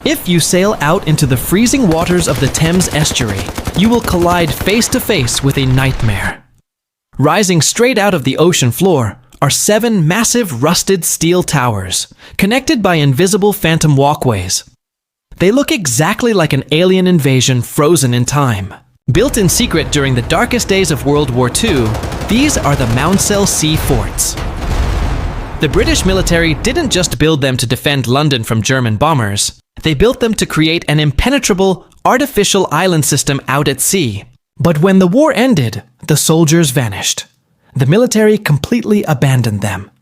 If you sail out into the freezing waters of the Thames Estuary, you will collide face to face with a nightmare. Rising straight out of the ocean floor are 7 massive rusted steel towers, connected by invisible phantom walkways. They look exactly like an alien invasion frozen in time. Built in secret during the darkest days of World War II, these are the Maunsell Sea Forts. The British military didn't just build them to defend London from German bombers. They built them to create an impenetrable, artificial island system out at sea. But when the war ended, the soldiers vanished. The military completely abandoned them.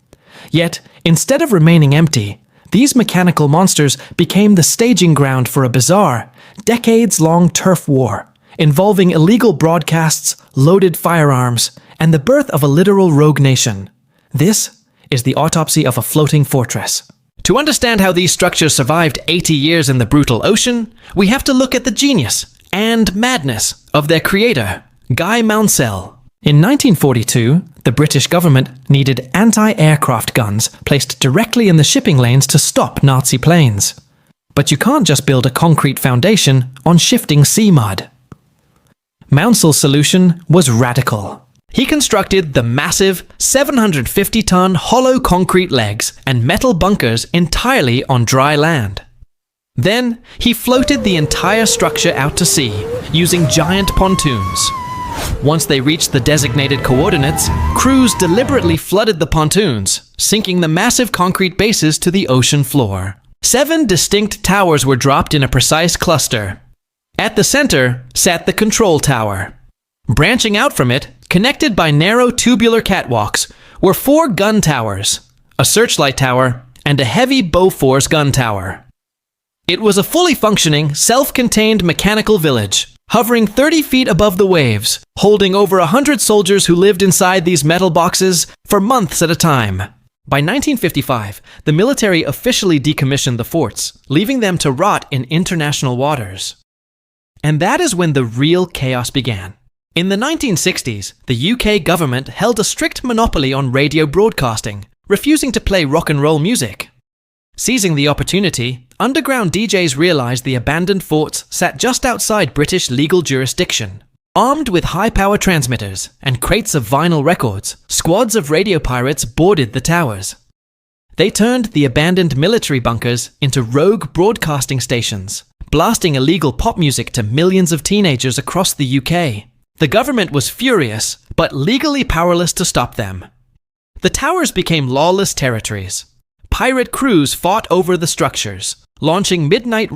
Yet, instead of remaining empty, these mechanical monsters became the staging ground for a bizarre, decades-long turf war, involving illegal broadcasts, loaded firearms, and the birth of a literal rogue nation. This is the autopsy of a floating fortress. To understand how these structures survived 80 years in the brutal ocean, we have to look at the genius and madness of their creator, Guy Maunsell. In 1942, the British government needed anti-aircraft guns placed directly in the shipping lanes to stop Nazi planes. But you can't just build a concrete foundation on shifting sea mud. Maunsell's solution was radical. He constructed the massive 750-ton hollow concrete legs and metal bunkers entirely on dry land. Then, he floated the entire structure out to sea using giant pontoons. Once they reached the designated coordinates, crews deliberately flooded the pontoons, sinking the massive concrete bases to the ocean floor. 7 distinct towers were dropped in a precise cluster. At the center sat the control tower. Branching out from it, connected by narrow tubular catwalks, were 4 gun towers, a searchlight tower, and a heavy Bofors gun tower. It was a fully functioning, self-contained mechanical village, hovering 30 feet above the waves, holding over 100 soldiers who lived inside these metal boxes for months at a time. By 1955, the military officially decommissioned the forts, leaving them to rot in international waters. And that is when the real chaos began. In the 1960s, the UK government held a strict monopoly on radio broadcasting, refusing to play rock and roll music. Seizing the opportunity, underground DJs realized the abandoned forts sat just outside British legal jurisdiction. Armed with high-power transmitters and crates of vinyl records, squads of radio pirates boarded the towers. They turned the abandoned military bunkers into rogue broadcasting stations, blasting illegal pop music to millions of teenagers across the UK. The government was furious, but legally powerless to stop them. The towers became lawless territories. Pirate crews fought over the structures, launching midnight